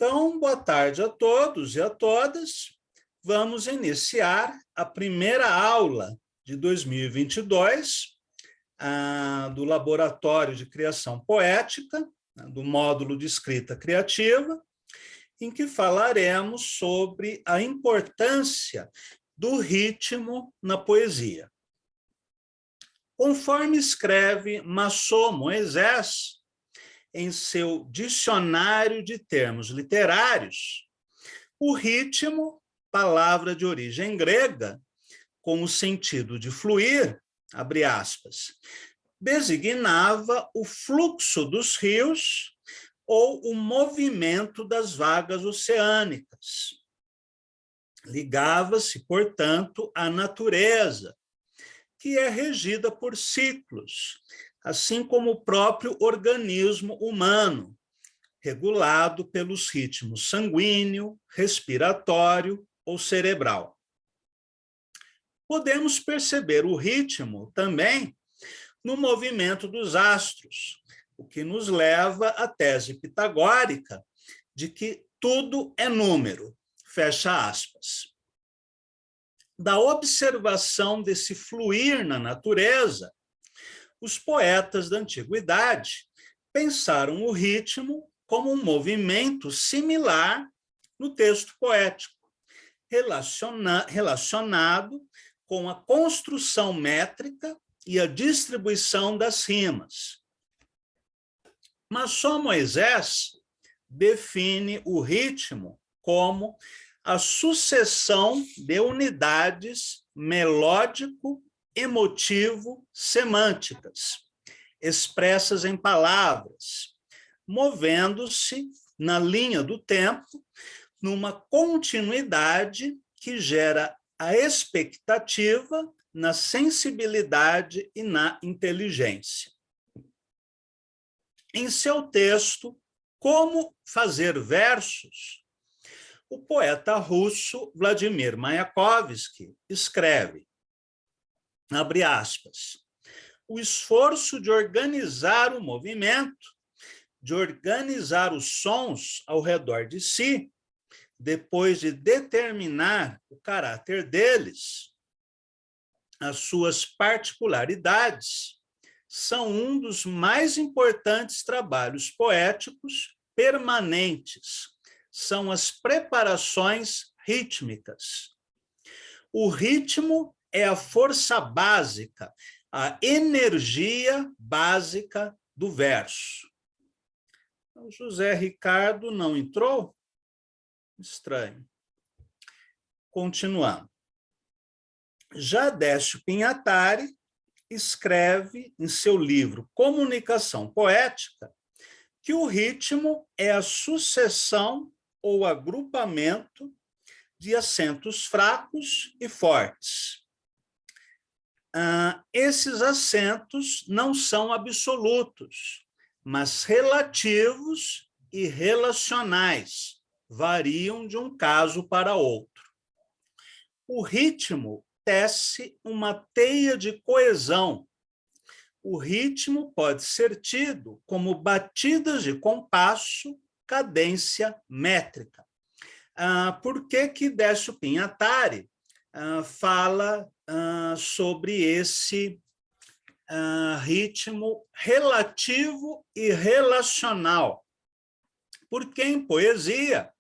Então, boa tarde a todos e a todas. Vamos iniciar a primeira aula de 2022 do Laboratório de Criação Poética, do módulo de escrita criativa, em que falaremos sobre a importância do ritmo na poesia. Conforme escreve Maçô Moisés, em seu dicionário de termos literários, o ritmo, palavra de origem grega, com o sentido de fluir, abre aspas, designava o fluxo dos rios ou o movimento das vagas oceânicas. Ligava-se, portanto, à natureza, que é regida por ciclos, assim como o próprio organismo humano, regulado pelos ritmos sanguíneo, respiratório ou cerebral. Podemos perceber o ritmo também no movimento dos astros, o que nos leva à tese pitagórica de que tudo é número, fecha aspas. Da observação desse fluir na natureza, os poetas da antiguidade pensaram o ritmo como um movimento similar no texto poético, relacionado com a construção métrica e a distribuição das rimas. Mas só Moisés define o ritmo como a sucessão de unidades melódico, emotivo, semânticas, expressas em palavras, movendo-se na linha do tempo, numa continuidade que gera a expectativa na sensibilidade e na inteligência. Em seu texto, Como Fazer Versos, o poeta russo Vladimir Mayakovsky escreve, abre aspas, o esforço de organizar o movimento, de organizar os sons ao redor de si, depois de determinar o caráter deles, as suas particularidades, são um dos mais importantes trabalhos poéticos permanentes, são as preparações rítmicas. O ritmo é a força básica, a energia básica do verso. O José Ricardo não entrou? Estranho. Continuando. Já Décio Pinhatari escreve em seu livro Comunicação Poética que o ritmo é a sucessão ou agrupamento de acentos fracos e fortes. Esses acentos não são absolutos, mas relativos e relacionais, variam de um caso para outro. O ritmo tece uma teia de coesão. O ritmo pode ser tido como batidas de compasso, cadência métrica. Por que Décio Pinhatari fala sobre esse ritmo relativo e relacional? Porque em poesia,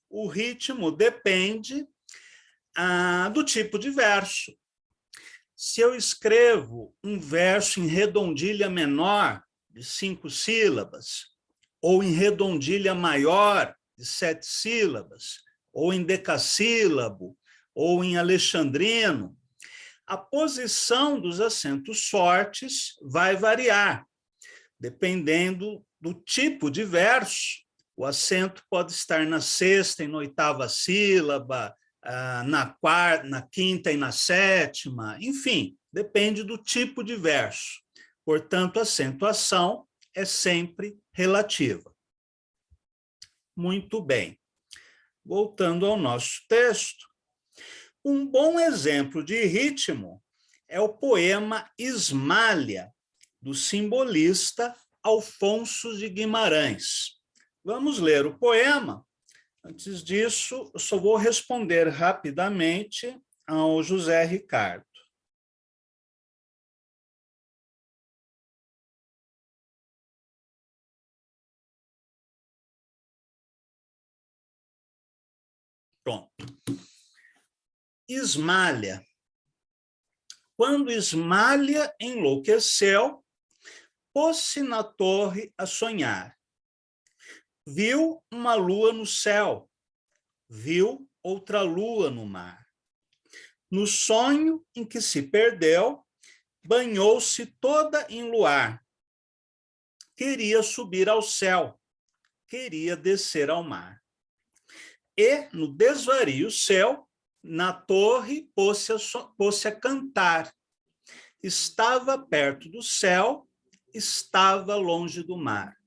o ritmo depende do tipo de verso. Se eu escrevo um verso em redondilha menor, de 5 sílabas, ou em redondilha maior, de 7 sílabas, ou em decassílabo, ou em alexandrino, a posição dos acentos fortes vai variar, dependendo do tipo de verso. O acento pode estar na 6ª e na 8ª sílaba, na 4ª, na 5ª e na 7ª, enfim, depende do tipo de verso. Portanto, a acentuação é sempre relativa. Muito bem. Voltando ao nosso texto, um bom exemplo de ritmo é o poema Ismália, do simbolista Alfonso de Guimarães. Vamos ler o poema Antes disso, eu só vou responder rapidamente ao José Ricardo. Pronto. Ismália. Quando Ismália enlouqueceu, pôs-se na torre a sonhar. Viu uma lua no céu, viu outra lua no mar. No sonho em que se perdeu, banhou-se toda em luar. Queria subir ao céu, queria descer ao mar. E, no desvario seu, na torre pôs-se a cantar. Estava perto do céu, estava longe do mar.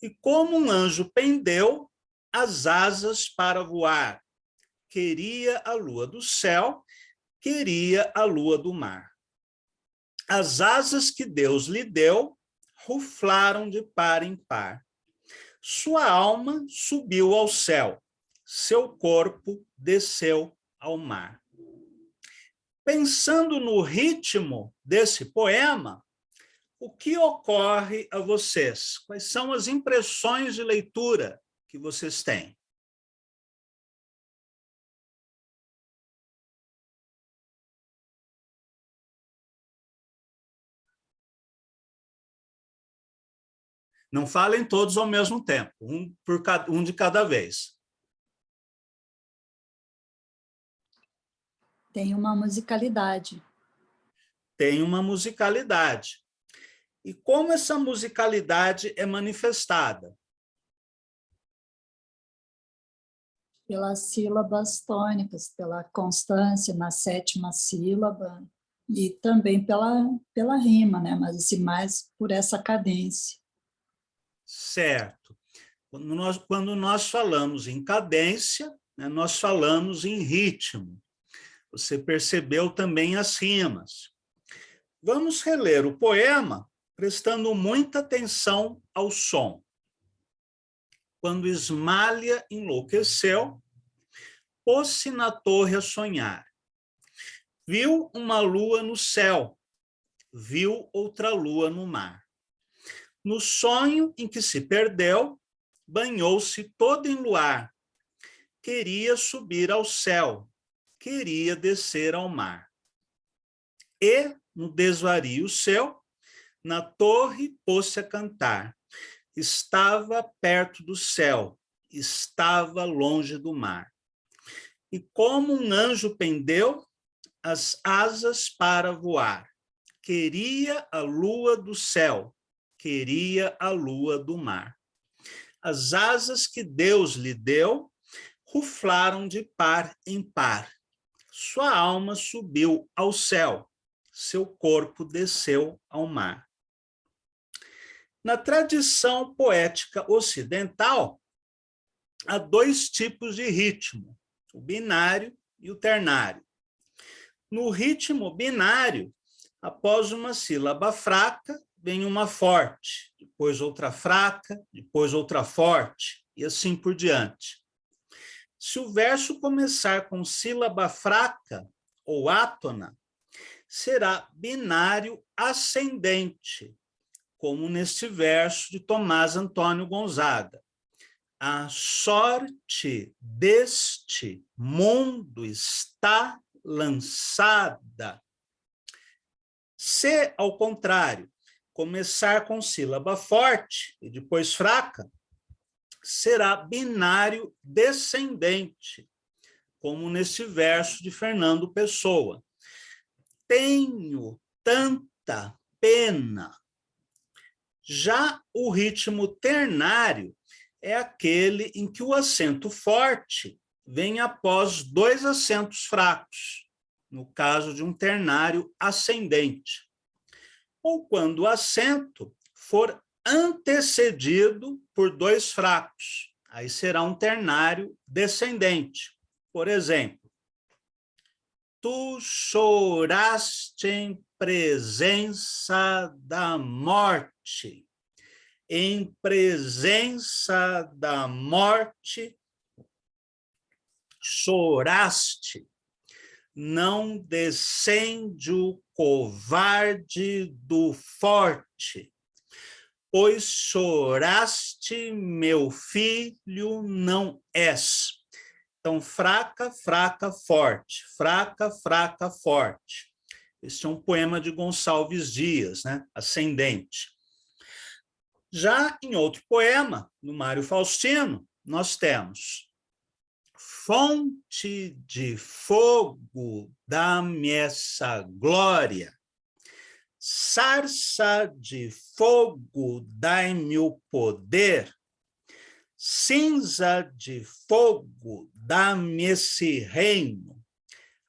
E como um anjo pendeu as asas para voar. Queria a lua do céu, queria a lua do mar. As asas que Deus lhe deu ruflaram de par em par. Sua alma subiu ao céu, seu corpo desceu ao mar. Pensando no ritmo desse poema, o que ocorre a vocês? Quais são as impressões de leitura que vocês têm? Não falem todos ao mesmo tempo, um de cada vez. Tem uma musicalidade. Tem uma musicalidade. E como essa musicalidade é manifestada? Pelas sílabas tônicas, pela constância na sétima sílaba e também pela rima, né? Mas assim, mais por essa cadência. Certo. Quando nós falamos em cadência, né, nós falamos em ritmo. Você percebeu também as rimas. Vamos reler o poema prestando muita atenção ao som. Quando Ismália enlouqueceu, pôs-se na torre a sonhar. Viu uma lua no céu, viu outra lua no mar. No sonho em que se perdeu, banhou-se toda em luar. Queria subir ao céu, queria descer ao mar. E, no desvario seu, na torre pôs-se a cantar. Estava perto do céu, estava longe do mar. E como um anjo pendeu as asas para voar. Queria a lua do céu, queria a lua do mar. As asas que Deus lhe deu ruflaram de par em par. Sua alma subiu ao céu, seu corpo desceu ao mar. Na tradição poética ocidental, há dois tipos de ritmo, o binário e o ternário. No ritmo binário, após uma sílaba fraca, vem uma forte, depois outra fraca, depois outra forte, e assim por diante. Se o verso começar com sílaba fraca ou átona, será binário ascendente, como neste verso de Tomás Antônio Gonzaga. A sorte deste mundo está lançada. Se, ao contrário, começar com sílaba forte e depois fraca, será binário descendente, como neste verso de Fernando Pessoa. Tenho tanta pena. Já o ritmo ternário é aquele em que o acento forte vem após dois acentos fracos, no caso de um ternário ascendente. Ou quando o acento for antecedido por dois fracos, aí será um ternário descendente. Por exemplo, tu choraste em presença da morte. Em presença da morte, choraste, não descende o covarde do forte, pois choraste, meu filho, não és. Então, fraca, fraca, forte, fraca, fraca, forte. Este é um poema de Gonçalves Dias, né? Ascendente. Já em outro poema, no Mário Faustino, nós temos: fonte de fogo, dá-me essa glória, sarça de fogo, dai-me o poder, cinza de fogo, dá-me esse reino.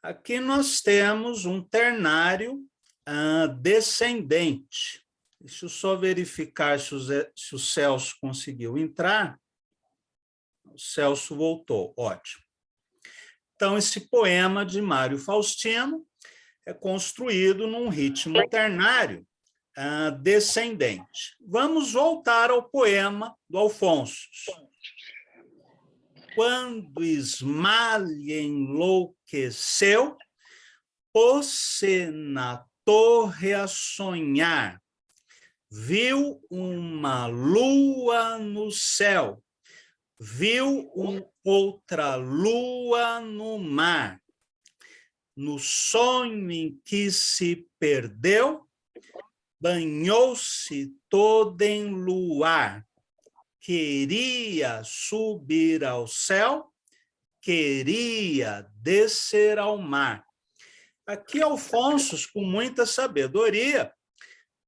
Aqui nós temos um ternário descendente. Deixa eu só verificar se o Celso conseguiu entrar. O Celso voltou, ótimo. Então, esse poema de Mário Faustino é construído num ritmo ternário descendente. Vamos voltar ao poema do Alfonso. Quando Ismalha enlouqueceu, pôs-se na torre a sonhar, viu uma lua no céu, viu outra lua no mar. No sonho em que se perdeu, banhou-se toda em luar. Queria subir ao céu, queria descer ao mar. Aqui, Alfonso, com muita sabedoria,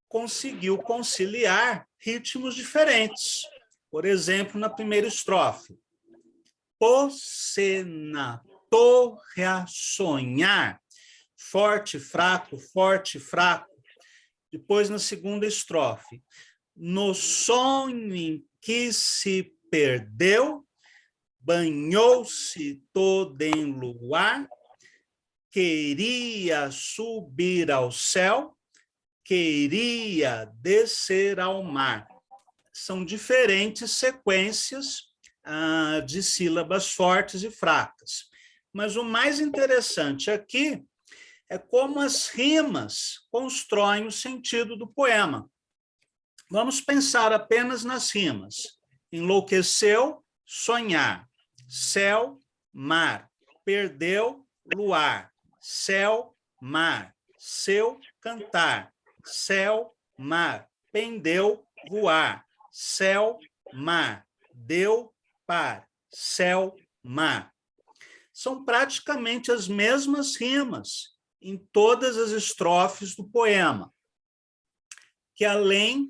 conseguiu conciliar ritmos diferentes. Por exemplo, na primeira estrofe, pôs-se na torre a sonhar, forte, fraco, forte, fraco. Depois, na segunda estrofe, no sonho em que se perdeu, banhou-se toda em luar, queria subir ao céu, queria descer ao mar. São diferentes sequências de sílabas fortes e fracas. Mas o mais interessante aqui é como as rimas constroem o sentido do poema. Vamos pensar apenas nas rimas. Enlouqueceu, sonhar. Céu, mar. Perdeu, luar. Céu, mar. Seu, cantar. Céu, mar. Pendeu, voar. Céu, mar. Deu, par. Céu, mar. São praticamente as mesmas rimas em todas as estrofes do poema, que além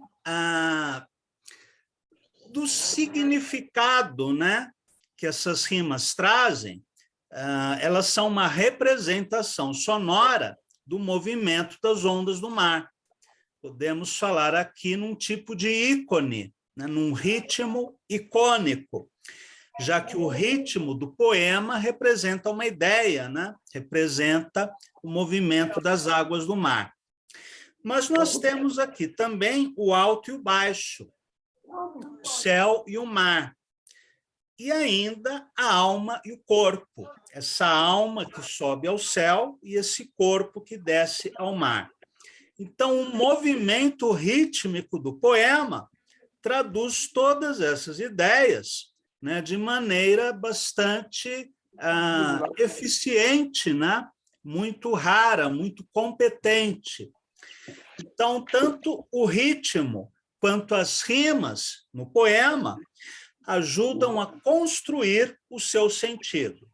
do significado, né, que essas rimas trazem, elas são uma representação sonora do movimento das ondas do mar. Podemos falar aqui num tipo de ícone, né, num ritmo icônico, já que o ritmo do poema representa uma ideia, né? Representa o movimento das águas do mar. Mas nós temos aqui também o alto e o baixo, o céu e o mar, e ainda a alma e o corpo, essa alma que sobe ao céu e esse corpo que desce ao mar. Então, o movimento rítmico do poema traduz todas essas ideias, né, de maneira bastante eficiente, né, muito rara, muito competente. Então, tanto o ritmo quanto as rimas no poema ajudam a construir o seu sentido.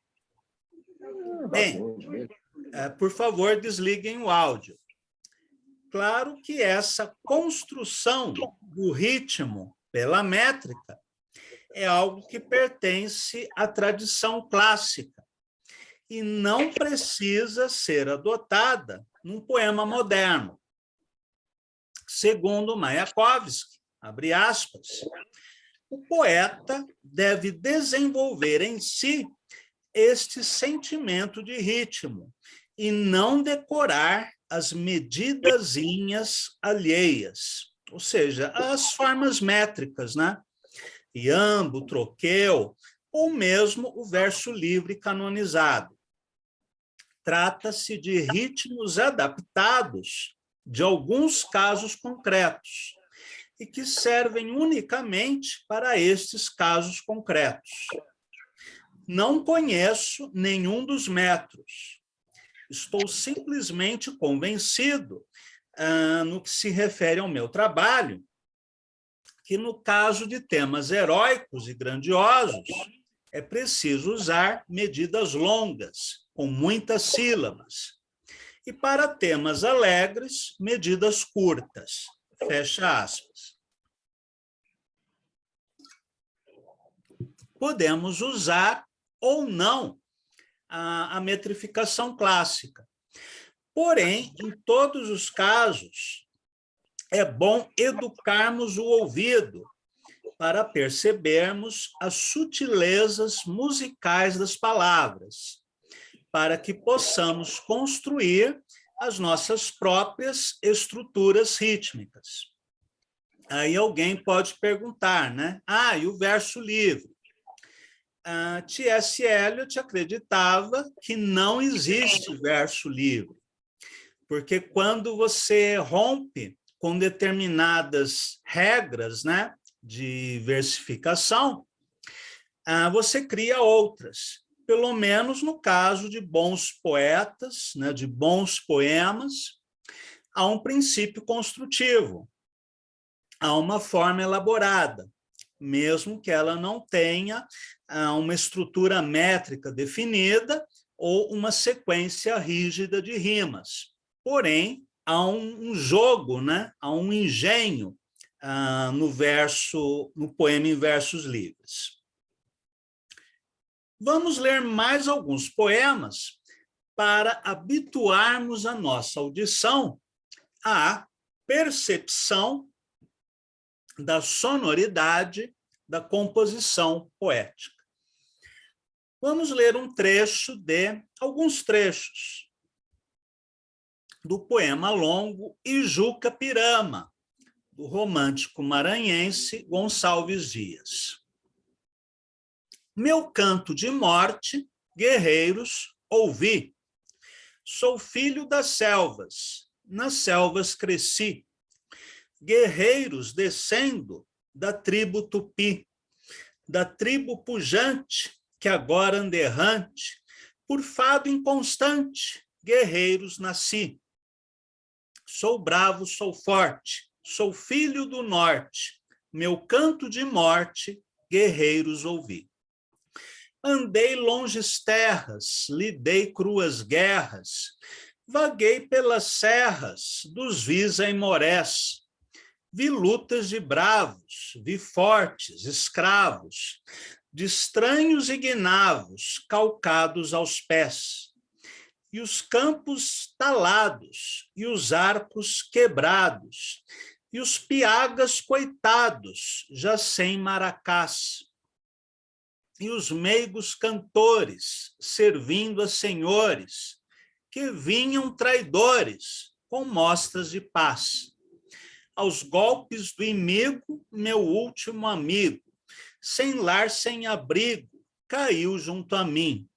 Bem, por favor, desliguem o áudio. Claro que essa construção do ritmo pela métrica é algo que pertence à tradição clássica e não precisa ser adotada num poema moderno. Segundo Mayakovsky, abre aspas, o poeta deve desenvolver em si este sentimento de ritmo e não decorar as medidazinhas alheias, ou seja, as formas métricas, né? Iambo, troqueu, ou mesmo o verso livre canonizado. Trata-se de ritmos adaptados de alguns casos concretos e que servem unicamente para estes casos concretos. Não conheço nenhum dos métodos. Estou simplesmente convencido, no que se refere ao meu trabalho, que no caso de temas heróicos e grandiosos, é preciso usar medidas longas, com muitas sílabas, e para temas alegres, medidas curtas. Fecha aspas. Podemos usar ou não a metrificação clássica. Porém, em todos os casos, é bom educarmos o ouvido para percebermos as sutilezas musicais das palavras, para que possamos construir as nossas próprias estruturas rítmicas. Aí alguém pode perguntar, né? E o verso livre? T.S. Eliot acreditava que não existe verso livre, porque quando você rompe com determinadas regras, né, de versificação, você cria outras. Pelo menos no caso de bons poetas, né, de bons poemas, há um princípio construtivo, há uma forma elaborada, mesmo que ela não tenha uma estrutura métrica definida ou uma sequência rígida de rimas. Porém, há um jogo, né? Há um engenho no poema em versos livres. Vamos ler mais alguns poemas para habituarmos a nossa audição à percepção da sonoridade da composição poética. Vamos ler alguns trechos do poema longo Ijuca Pirama, do romântico maranhense Gonçalves Dias. Meu canto de morte, guerreiros, ouvi. Sou filho das selvas, nas selvas cresci. Guerreiros descendo da tribo Tupi, da tribo pujante, que agora anda errante, por fado inconstante, guerreiros nasci. Sou bravo, sou forte, sou filho do norte, meu canto de morte, guerreiros ouvi. Andei longes terras, lidei cruas guerras, vaguei pelas serras dos vis aimorés, vi lutas de bravos, vi fortes, escravos, de estranhos e guinavos, calcados aos pés, e os campos talados, e os arcos quebrados, e os piagas coitados, já sem maracás, e os meigos cantores, servindo a senhores, que vinham traidores, com mostras de paz. Aos golpes do inimigo, meu último amigo, sem lar, sem abrigo, caiu junto a mim,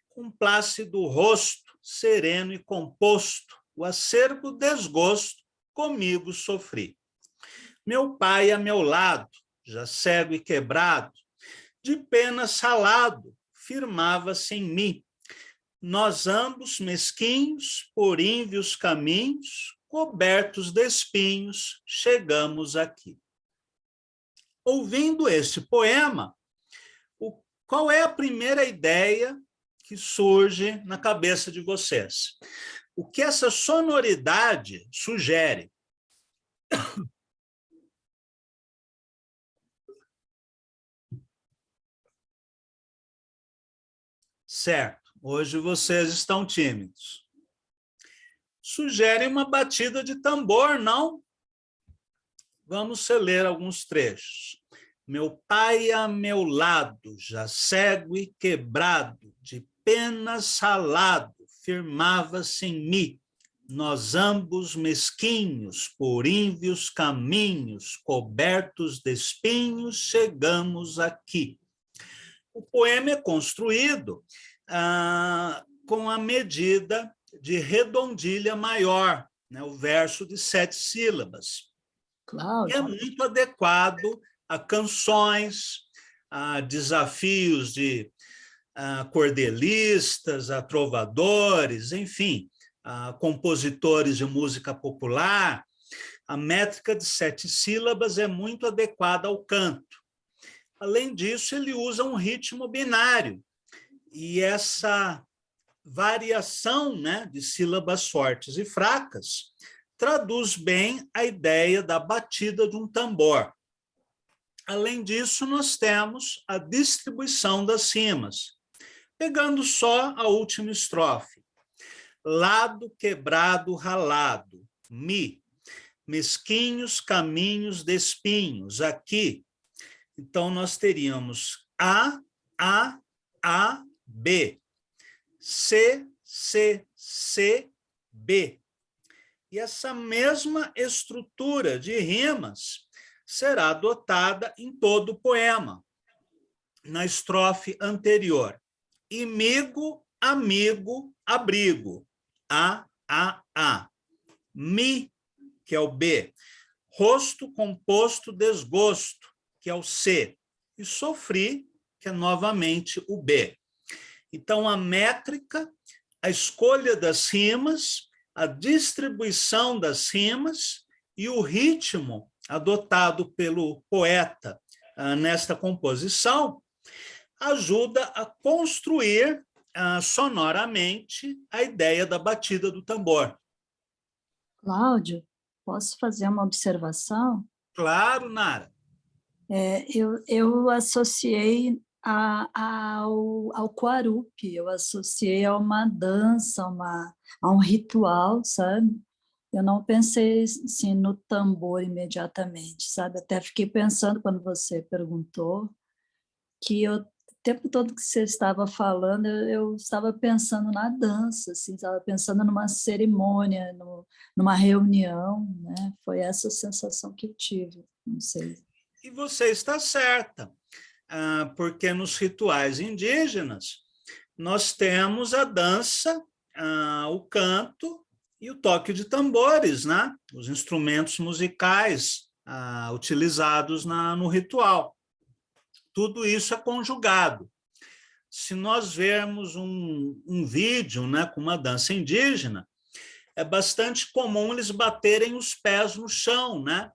com plácido rosto, sereno e composto, o acerbo desgosto, comigo sofri. Meu pai a meu lado, já cego e quebrado, de pena salado, firmava-se em mim. Nós ambos mesquinhos, por ínvios caminhos, cobertos de espinhos, chegamos aqui. Ouvindo este poema, qual é a primeira ideia que surge na cabeça de vocês? O que essa sonoridade sugere? Certo, hoje vocês estão tímidos. Sugere uma batida de tambor, não? Vamos ler alguns trechos. Meu pai a meu lado, já cego e quebrado, de pena salado, firmava-se em mim. Nós ambos mesquinhos, por ínvios caminhos, cobertos de espinhos, chegamos aqui. O poema é construído com a medida de redondilha maior, né, o verso de 7 sílabas. Cláudio. É muito adequado a canções, a desafios de cordelistas, a trovadores, enfim, a compositores de música popular. A métrica de 7 sílabas é muito adequada ao canto. Além disso, ele usa um ritmo binário, e essa variação, né, de sílabas fortes e fracas traduz bem a ideia da batida de um tambor. Além disso, nós temos a distribuição das rimas, pegando só a última estrofe. Lado quebrado ralado, mi, mesquinhos caminhos de espinhos, aqui. Então, nós teríamos A, B, C, B. E essa mesma estrutura de rimas será adotada em todo o poema. Na estrofe anterior, imigo, amigo, abrigo, A. Mi, que é o B. Rosto composto, desgosto, que é o C. E sofri, que é novamente o B. Então, a métrica, a escolha das rimas, a distribuição das rimas e o ritmo adotado pelo poeta nesta composição ajuda a construir sonoramente a ideia da batida do tambor. Cláudio, posso fazer uma observação? Claro, Nara. Eu associei ao Quarupi, eu associei a uma dança, a um ritual, sabe? Eu não pensei assim, no tambor imediatamente, sabe? Até fiquei pensando, quando você perguntou, que o tempo todo que você estava falando, eu estava pensando na dança, assim, estava pensando numa cerimônia, numa reunião, né? Foi essa sensação que eu tive, não sei. E você está certa, porque nos rituais indígenas nós temos a dança, o canto e o toque de tambores, né? Os instrumentos musicais utilizados no ritual. Tudo isso é conjugado. Se nós vermos um vídeo, né, com uma dança indígena, é bastante comum eles baterem os pés no chão, né?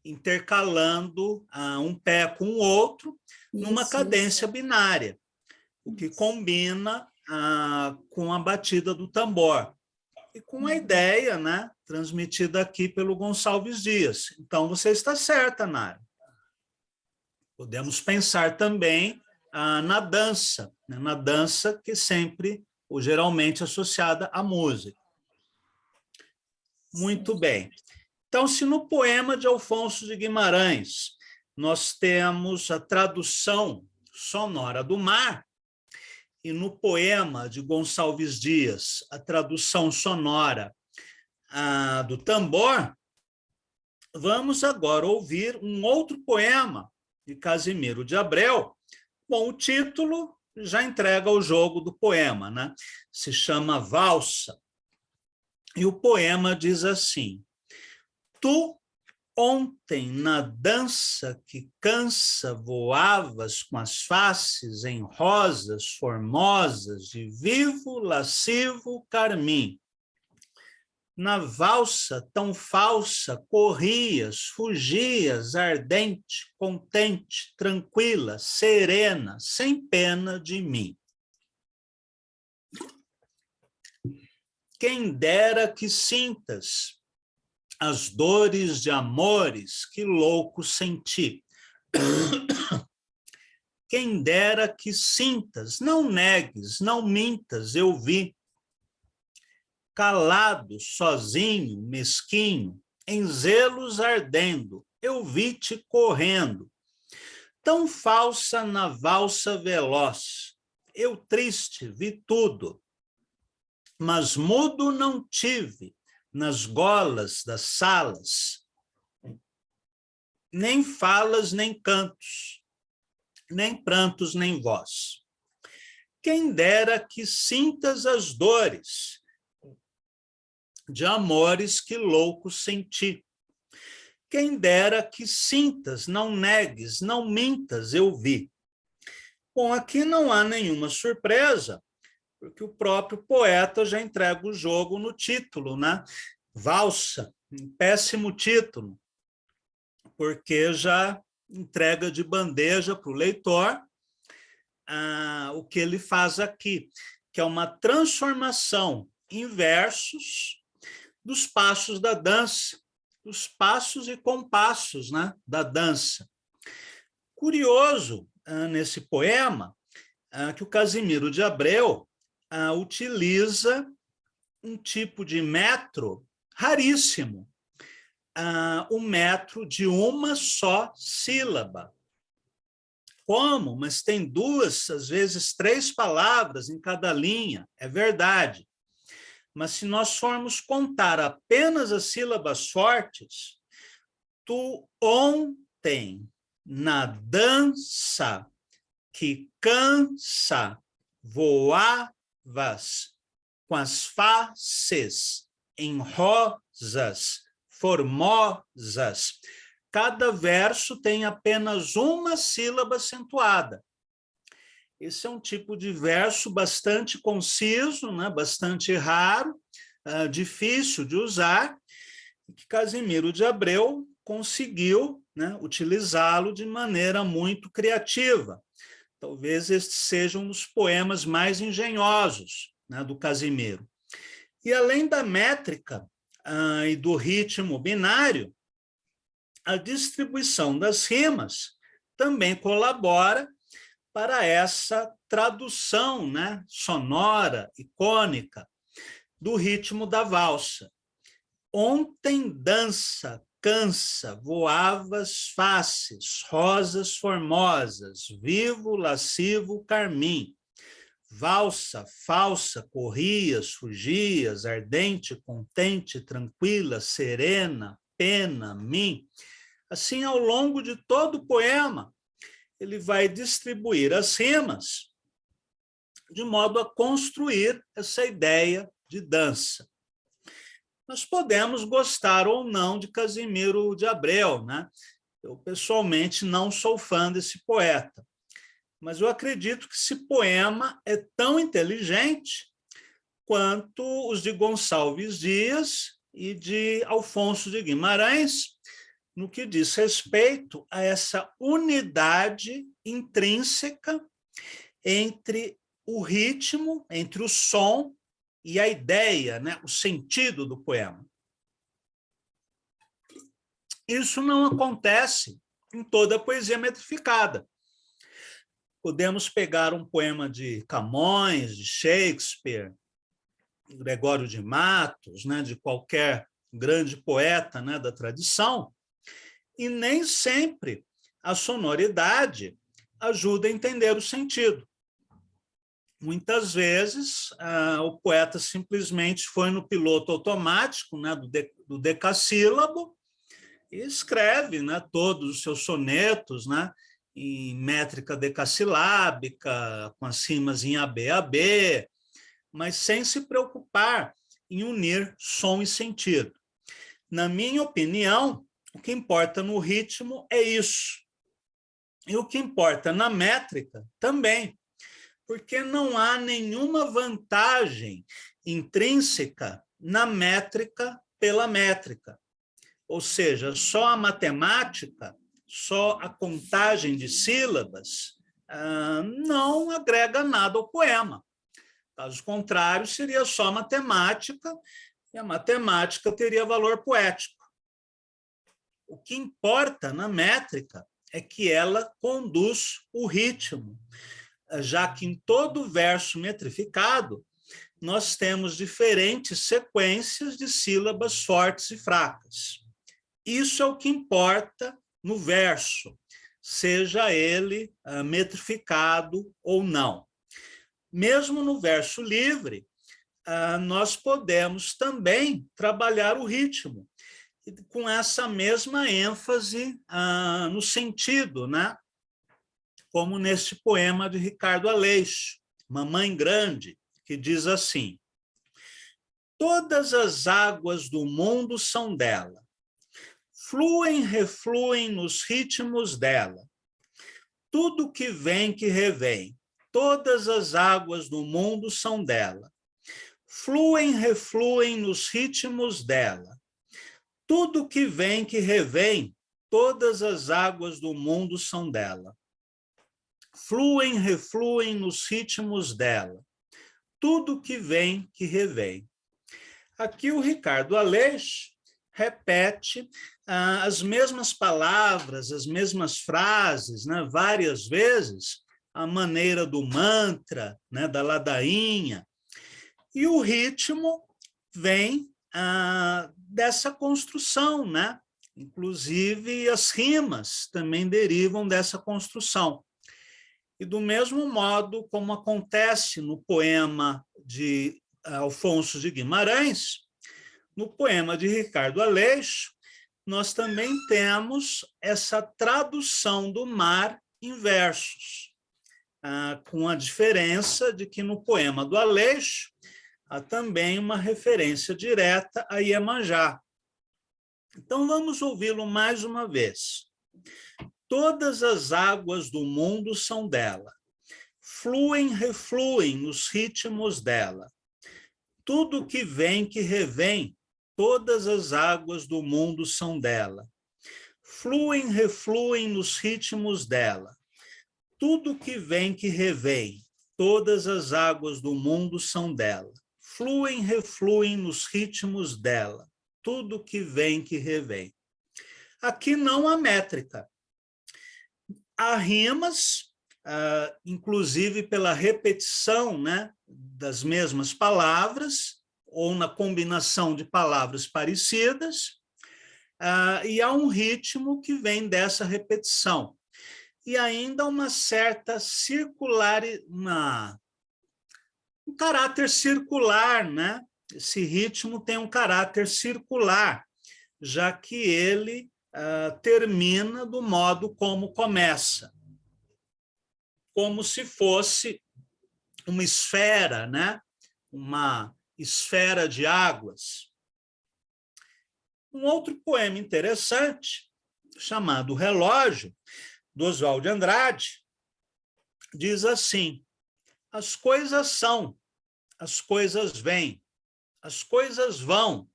Intercalando um pé com o outro numa cadência binária, o que combina com a batida do tambor e com a ideia, né, transmitida aqui pelo Gonçalves Dias. Então, você está certa, Nara. Podemos pensar também na dança, né, na dança que sempre, ou geralmente, associada à música. Muito bem. Então, se no poema de Alfonso de Guimarães nós temos a tradução sonora do mar, e no poema de Gonçalves Dias a tradução sonora do tambor, vamos agora ouvir um outro poema de Casimiro de Abreu. Bom, o título já entrega o jogo do poema, né? Se chama Valsa. E o poema diz assim: Tu, ontem, na dança que cansa, voavas com as faces em rosas formosas de vivo, lascivo carmim. Na valsa tão falsa, corrias, fugias, ardente, contente, tranquila, serena, sem pena de mim. Quem dera que sintas as dores de amores que louco senti. Quem dera que sintas, não negues, não mintas, eu vi. Calado, sozinho, mesquinho, em zelos ardendo, eu vi-te correndo. Tão falsa na valsa veloz, eu triste vi tudo, mas mudo não tive nas golas das salas, nem falas nem cantos, nem prantos, nem voz. Quem dera que sintas as dores de amores que louco senti. Quem dera que sintas, não negues, não mintas, eu vi. Bom, aqui não há nenhuma surpresa, porque o próprio poeta já entrega o jogo no título, né? Valsa, um péssimo título, porque já entrega de bandeja para o leitor o que ele faz aqui, que é uma transformação em versos dos passos da dança, dos passos e compassos, né, da dança. Curioso nesse poema que o Casimiro de Abreu utiliza um tipo de metro raríssimo, o metro de uma só sílaba. Como? Mas tem duas, às vezes 3 palavras em cada linha, é verdade. Mas se nós formos contar apenas as sílabas fortes, tu ontem, na dança que cansa, voavas com as faces em rosas formosas. Cada verso tem apenas uma sílaba acentuada. Esse é um tipo de verso bastante conciso, né? Bastante raro, difícil de usar, que Casimiro de Abreu conseguiu, né, utilizá-lo de maneira muito criativa. Talvez este seja um dos poemas mais engenhosos, né, do Casimiro. E além da métrica e do ritmo binário, a distribuição das rimas também colabora para essa tradução, né, sonora, icônica, do ritmo da valsa. Ontem dança, cansa, voavas faces, rosas formosas, vivo, lascivo, carmim. Valsa, falsa, corrias, fugias, ardente, contente, tranquila, serena, pena, mim. Assim, ao longo de todo o poema, ele vai distribuir as rimas de modo a construir essa ideia de dança. Nós podemos gostar ou não de Casimiro de Abreu, né? Eu, pessoalmente, não sou fã desse poeta, mas eu acredito que esse poema é tão inteligente quanto os de Gonçalves Dias e de Alfonso de Guimarães, no que diz respeito a essa unidade intrínseca entre o ritmo, entre o som e a ideia, né, o sentido do poema. Isso não acontece em toda a poesia metrificada. Podemos pegar um poema de Camões, de Shakespeare, Gregório de Matos, né, de qualquer grande poeta, né, da tradição, e nem sempre a sonoridade ajuda a entender o sentido. Muitas vezes, o poeta simplesmente foi no piloto automático, né, do decassílabo e escreve, né, todos os seus sonetos, né, em métrica decassilábica, com as rimas em AB, mas sem se preocupar em unir som e sentido. Na minha opinião, o que importa no ritmo é isso. E o que importa na métrica também, porque não há nenhuma vantagem intrínseca na métrica pela métrica. Ou seja, só a matemática, só a contagem de sílabas não agrega nada ao poema. Caso contrário, seria só matemática, e a matemática teria valor poético. O que importa na métrica é que ela conduz o ritmo, já que em todo verso metrificado nós temos diferentes sequências de sílabas fortes e fracas. Isso é o que importa no verso, seja ele metrificado ou não. Mesmo no verso livre, nós podemos também trabalhar o ritmo, com essa mesma ênfase no sentido, né? como neste poema de Ricardo Aleixo, Mamãe Grande, que diz assim: todas as águas do mundo são dela, fluem, refluem nos ritmos dela. Tudo que vem, que revém, todas as águas do mundo são dela, fluem, refluem nos ritmos dela. Tudo que vem, que revém, todas as águas do mundo são dela. Fluem, refluem nos ritmos dela. Tudo que vem, que revém. Aqui o Ricardo Aleixo repete as mesmas palavras, as mesmas frases, né, várias vezes, a maneira do mantra, né, da ladainha, e o ritmo vem dessa construção, né? Inclusive as rimas também derivam dessa construção. E do mesmo modo como acontece no poema de Afonso de Guimarães, no poema de Ricardo Aleixo, nós também temos essa tradução do mar em versos, com a diferença de que no poema do Aleixo há também uma referência direta a Iemanjá. Então vamos ouvi-lo mais uma vez. Todas as águas do mundo são dela, fluem, refluem nos ritmos dela. Tudo que vem, que revém, todas as águas do mundo são dela. Fluem, refluem nos ritmos dela. Tudo que vem, que revém, todas as águas do mundo são dela. Fluem, refluem nos ritmos dela. Tudo que vem, que revém. Aqui não há métrica. Há rimas, inclusive pela repetição, né, das mesmas palavras, ou na combinação de palavras parecidas, e há um ritmo que vem dessa repetição. E ainda uma certa um caráter circular, né? Esse ritmo tem um caráter circular, já que ele termina do modo como começa, como se fosse uma esfera, né? Uma esfera de águas. Um outro poema interessante, chamado Relógio, do Oswald de Andrade, diz assim: as coisas são, as coisas vêm, as coisas vão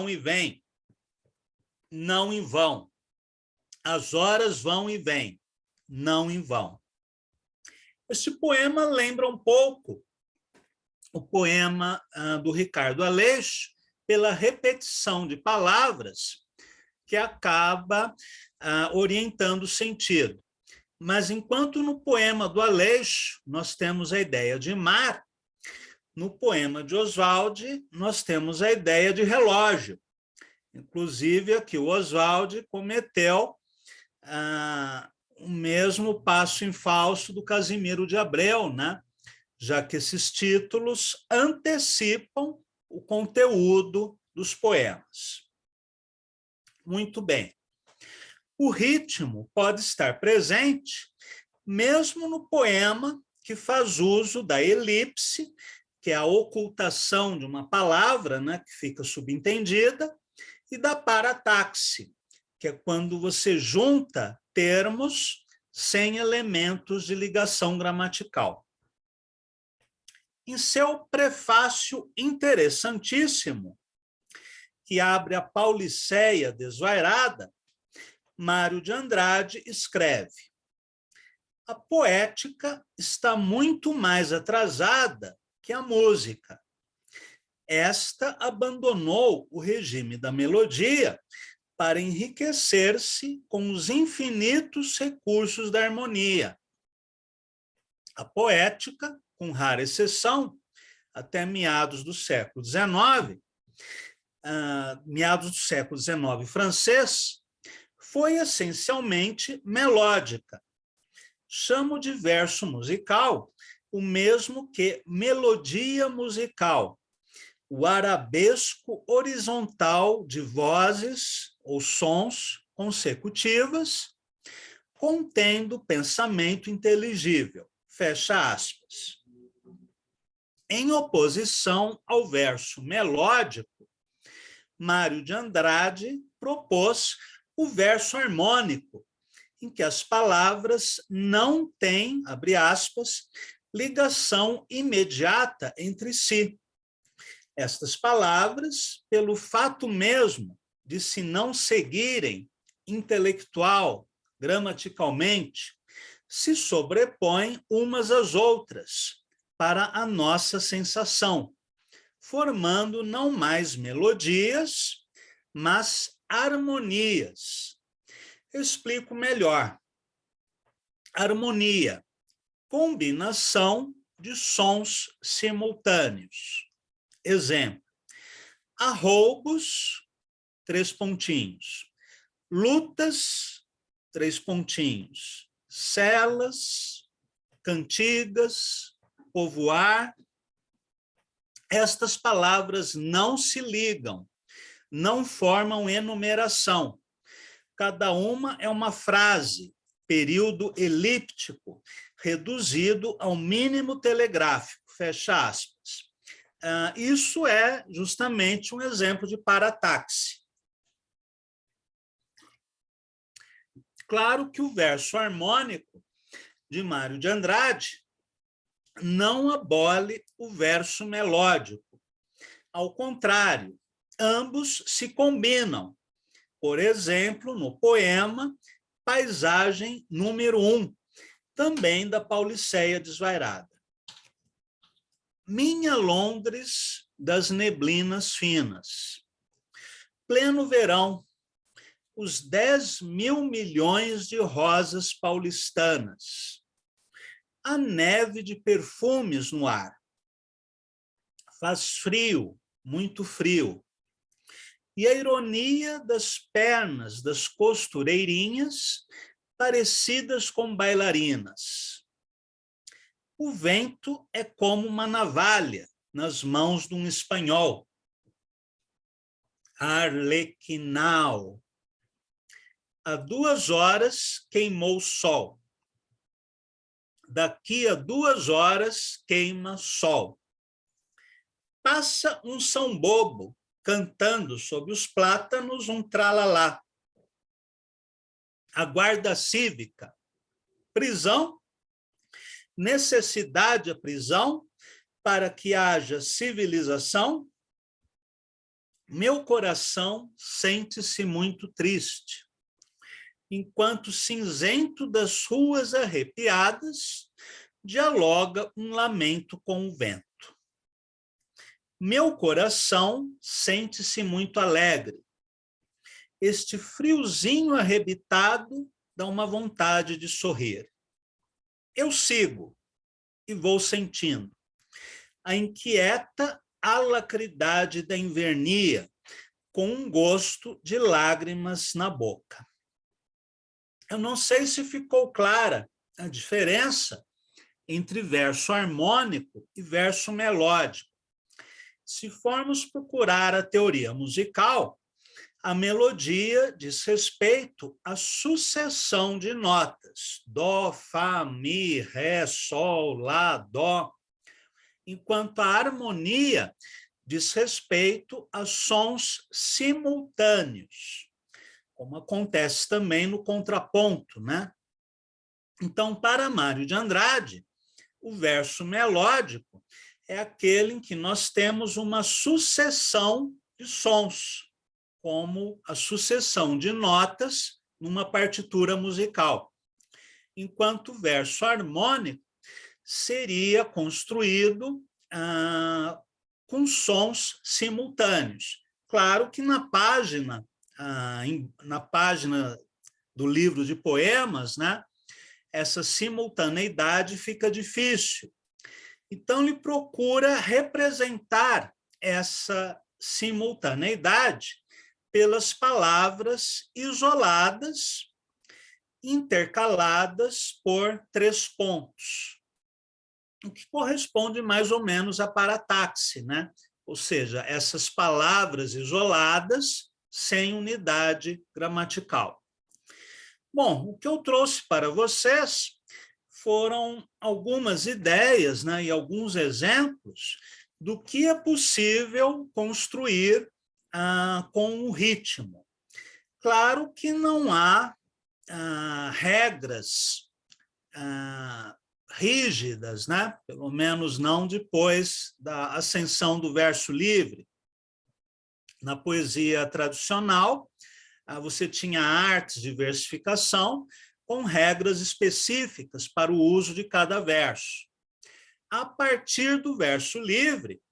e vêm, não em vão. As horas vão e vêm, não em vão. Esse poema lembra um pouco o poema do Ricardo Aleixo, pela repetição de palavras que acaba orientando o sentido. Mas enquanto no poema do Aleixo nós temos a ideia de mar, no poema de Oswald nós temos a ideia de relógio. Inclusive aqui o Oswald cometeu o mesmo passo em falso do Casimiro de Abreu, né? Já que esses títulos antecipam o conteúdo dos poemas. Muito bem. O ritmo pode estar presente mesmo no poema que faz uso da elipse, que é a ocultação de uma palavra, né, que fica subentendida, e da parataxe, que é quando você junta termos sem elementos de ligação gramatical. Em seu prefácio interessantíssimo, que abre a Pauliceia Desvairada, Mário de Andrade escreve: a poética está muito mais atrasada que a música. Esta abandonou o regime da melodia para enriquecer-se com os infinitos recursos da harmonia. A poética, com rara exceção, até meados do século XIX, meados do século XIX francês, foi essencialmente melódica. Chamo de verso musical o mesmo que melodia musical, o arabesco horizontal de vozes ou sons consecutivas, contendo pensamento inteligível. Fecha aspas. Em oposição ao verso melódico, Mário de Andrade propôs o verso harmônico, em que as palavras não têm, abre aspas, ligação imediata entre si. Estas palavras, pelo fato mesmo de se não seguirem intelectual, gramaticalmente, se sobrepõem umas às outras para a nossa sensação, formando não mais melodias, mas harmonias. Explico melhor. Harmonia, combinação de sons simultâneos. Exemplo, arroubos, 3 pontinhos. Lutas, 3 pontinhos. Celas, cantigas, povoar. Estas palavras não se ligam, não formam enumeração. Cada uma é uma frase, período elíptico, reduzido ao mínimo telegráfico, fecha aspas. Isso é justamente um exemplo de parataxe. Claro que o verso harmônico de Mário de Andrade não abole o verso melódico. Ao contrário, ambos se combinam. Por exemplo, no poema Paisagem número 1, também da Pauliceia Desvairada. Minha Londres das neblinas finas. Pleno verão, os 10 mil milhões de rosas paulistanas. A neve de perfumes no ar. Faz frio, muito frio. E a ironia das pernas das costureirinhas, parecidas com bailarinas. O vento é como uma navalha nas mãos de um espanhol. Arlequinal. Há 2 horas queimou o sol. Daqui a 2 horas queima sol. Passa um São Bobo cantando sob os plátanos um tralalá. A guarda cívica. Prisão. Necessidade a prisão para que haja civilização. Meu coração sente-se muito triste. Enquanto cinzento das ruas arrepiadas, dialoga um lamento com o vento. Meu coração sente-se muito alegre. Este friozinho arrebitado dá uma vontade de sorrir. Eu sigo e vou sentindo a inquieta alacridade da invernia com um gosto de lágrimas na boca. Eu não sei se ficou clara a diferença entre verso harmônico e verso melódico. Se formos procurar a teoria musical, a melodia diz respeito à sucessão de notas. Dó, fá, mi, ré, sol, lá, dó. Enquanto a harmonia diz respeito a sons simultâneos, como acontece também no contraponto, né? Então, para Mário de Andrade, o verso melódico é aquele em que nós temos uma sucessão de sons, como a sucessão de notas numa partitura musical. Enquanto o verso harmônico seria construído com sons simultâneos. Claro que na página do livro de poemas, né, essa simultaneidade fica difícil. Então, ele procura representar essa simultaneidade pelas palavras isoladas, intercaladas por 3 pontos, o que corresponde mais ou menos à parataxe, né? Ou seja, essas palavras isoladas sem unidade gramatical. Bom, o que eu trouxe para vocês foram algumas ideias, né, e alguns exemplos do que é possível construir com o ritmo. Claro que não há regras rígidas, né? Pelo menos não depois da ascensão do verso livre. Na poesia tradicional, você tinha artes de versificação com regras específicas para o uso de cada verso. A partir do verso livre,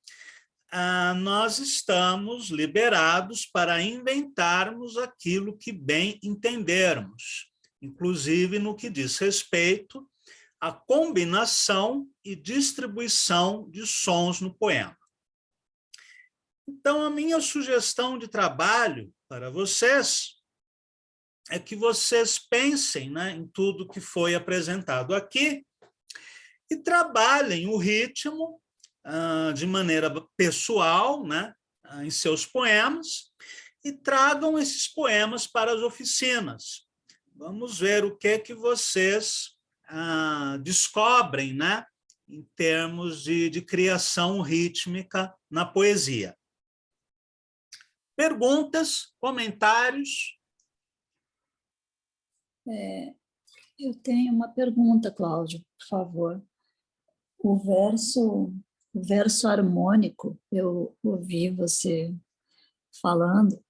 nós estamos liberados para inventarmos aquilo que bem entendermos, inclusive no que diz respeito à combinação e distribuição de sons no poema. Então, a minha sugestão de trabalho para vocês é que vocês pensem, né, em tudo que foi apresentado aqui e trabalhem o ritmo de maneira pessoal, né, em seus poemas, e tragam esses poemas para as oficinas. Vamos ver o que vocês descobrem, né, em termos de criação rítmica na poesia. Perguntas, comentários? Eu tenho uma pergunta, Cláudio, por favor. O verso harmônico, eu ouvi você falando,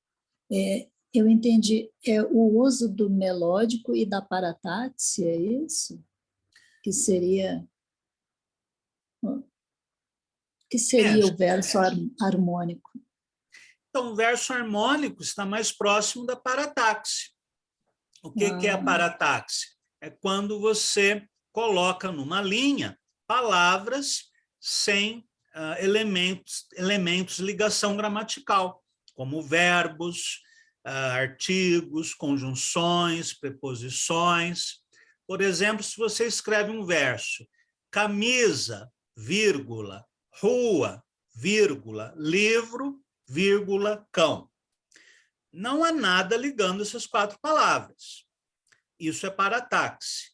eu entendi, é o uso do melódico e da paratáxi, é isso? Que seria o verso harmônico? Então, o verso harmônico está mais próximo da paratáxi. O que é a paratáxi? É quando você coloca numa linha palavras sem elementos de ligação gramatical, como verbos, artigos, conjunções, preposições. Por exemplo, se você escreve um verso, camisa, vírgula, rua, vírgula, livro, vírgula, cão. Não há nada ligando essas 4 palavras. Isso é paratáxi.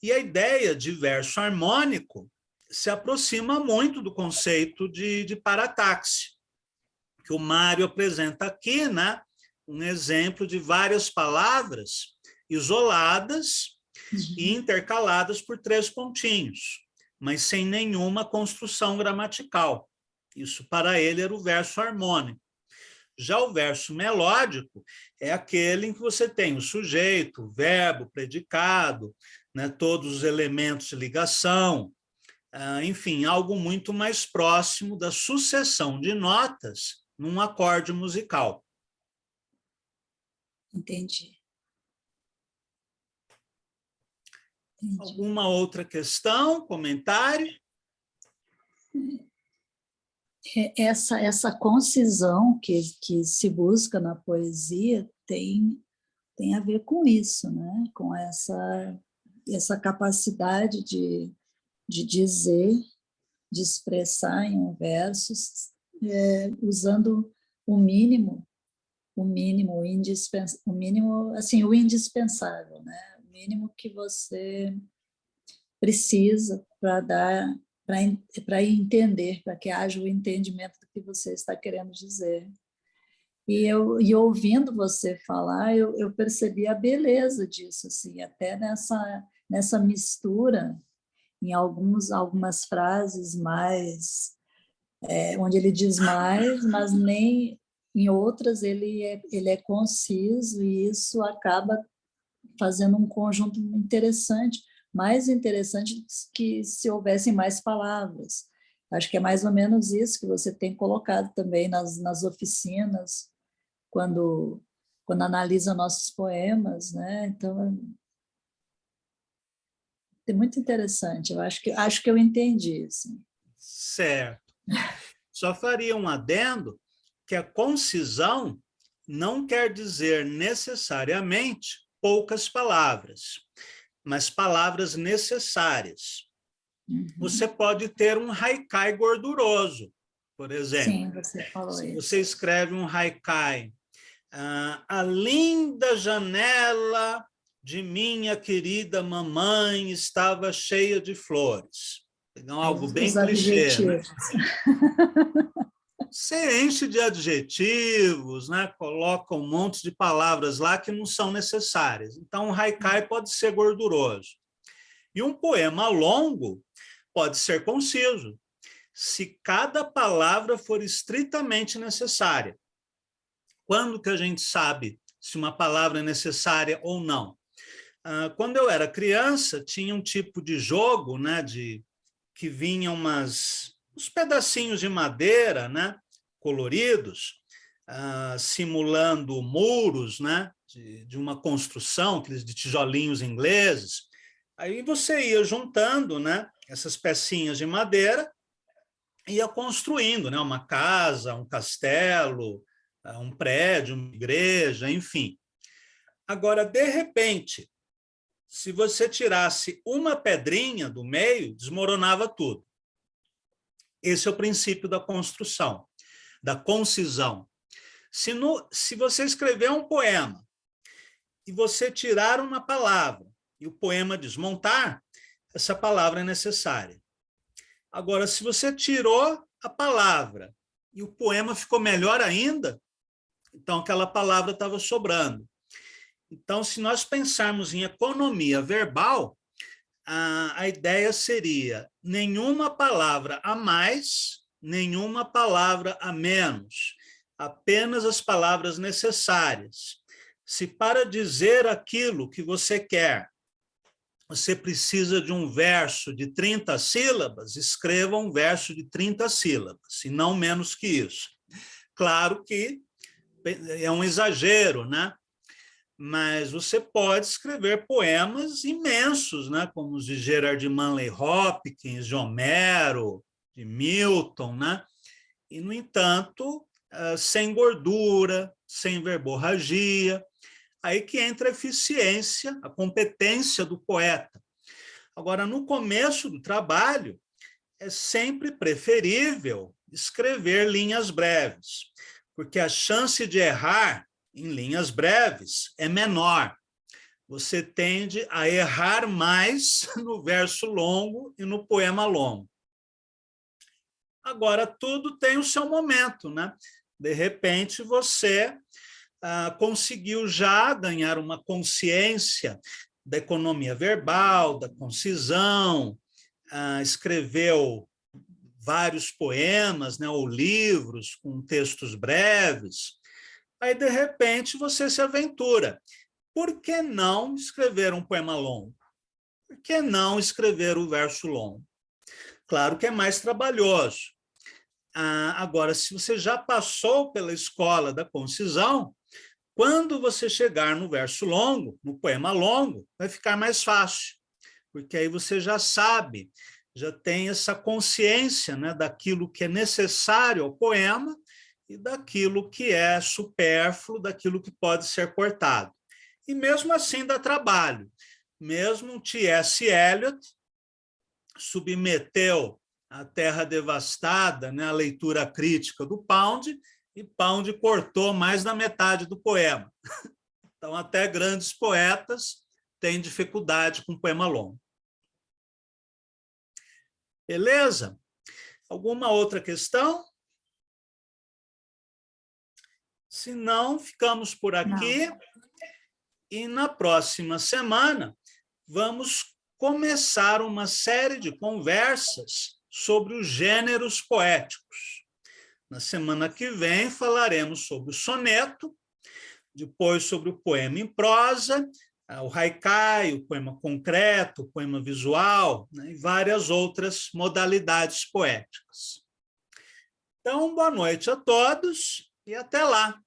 E a ideia de verso harmônico se aproxima muito do conceito de paratáxi, que o Mário apresenta aqui, né? Um exemplo de várias palavras isoladas e intercaladas por 3 pontinhos, mas sem nenhuma construção gramatical. Isso, para ele, era o verso harmônico. Já o verso melódico é aquele em que você tem o sujeito, o verbo, o predicado, né, todos os elementos de ligação, enfim, algo muito mais próximo da sucessão de notas num acorde musical. Entendi. Alguma outra questão, comentário? Essa concisão que se busca na poesia tem a ver com isso, né? Com essa capacidade de dizer, de expressar em um verso, usando o mínimo, o assim, o indispensável, né? O mínimo que você precisa para entender, para que haja o entendimento do que você está querendo dizer. E ouvindo você falar, eu percebi a beleza disso, assim, até nessa mistura, em algumas frases mais, onde ele diz mais, mas nem em outras ele é conciso, e isso acaba fazendo um conjunto interessante, mais interessante que se houvessem mais palavras. Acho que é mais ou menos isso que você tem colocado também nas oficinas, quando analisa nossos poemas, né? Então, é muito interessante. Eu acho que eu entendi. Assim. Certo. Só faria um adendo que a concisão não quer dizer necessariamente poucas palavras, mas palavras necessárias. Você pode ter um haikai gorduroso, por exemplo. Sim, você falou Se isso. você escreve um haikai, a linda janela de minha querida mamãe estava cheia de flores. Pegar algo bem Os clichê, né? adjetivos. Você enche de adjetivos, né? Coloca um monte de palavras lá que não são necessárias. Então, um haikai pode ser gorduroso. E um poema longo pode ser conciso, se cada palavra for estritamente necessária. Quando que a gente sabe se uma palavra é necessária ou não? Quando eu era criança, tinha um tipo de jogo, né, que vinham uns pedacinhos de madeira, né, coloridos, simulando muros, né, de uma construção, aqueles de tijolinhos ingleses. Aí você ia juntando, né, essas pecinhas de madeira, ia construindo, né, uma casa, um castelo, um prédio, uma igreja, enfim. Agora, de repente, se você tirasse uma pedrinha do meio, desmoronava tudo. Esse é o princípio da construção, da concisão. Se você escrever um poema e você tirar uma palavra e o poema desmontar, essa palavra é necessária. Agora, se você tirou a palavra e o poema ficou melhor ainda, então aquela palavra estava sobrando. Então, se nós pensarmos em economia verbal, a ideia seria nenhuma palavra a mais, nenhuma palavra a menos, apenas as palavras necessárias. Se para dizer aquilo que você quer, você precisa de um verso de 30 sílabas, escreva um verso de 30 sílabas, e não menos que isso. Claro que é um exagero, né? Mas você pode escrever poemas imensos, né? Como os de Gerard Manley Hopkins, de Homero, de Milton, né? E, no entanto, sem gordura, sem verborragia. Aí que entra a eficiência, a competência do poeta. Agora, no começo do trabalho, é sempre preferível escrever linhas breves, porque a chance de errar em linhas breves é menor. Você tende a errar mais no verso longo e no poema longo. Agora, tudo tem o seu momento, né? De repente, você conseguiu já ganhar uma consciência da economia verbal, da concisão, escreveu vários poemas, né, ou livros com textos breves. Aí, de repente, você se aventura. Por que não escrever um poema longo? Por que não escrever o verso longo? Claro que é mais trabalhoso. Agora, se você já passou pela escola da concisão, quando você chegar no verso longo, no poema longo, vai ficar mais fácil, porque aí você já sabe, já tem essa consciência, né, daquilo que é necessário ao poema e daquilo que é supérfluo, daquilo que pode ser cortado. E mesmo assim dá trabalho. Mesmo T.S. Eliot submeteu a Terra Devastada, né, a leitura crítica do Pound, e Pound cortou mais da metade do poema. Então, até grandes poetas têm dificuldade com poema longo. Beleza? Alguma outra questão? Se não, ficamos por aqui. Não. E na próxima semana, vamos começar uma série de conversas sobre os gêneros poéticos. Na semana que vem, falaremos sobre o soneto, depois sobre o poema em prosa, o haikai, o poema concreto, o poema visual, né, e várias outras modalidades poéticas. Então, boa noite a todos e até lá!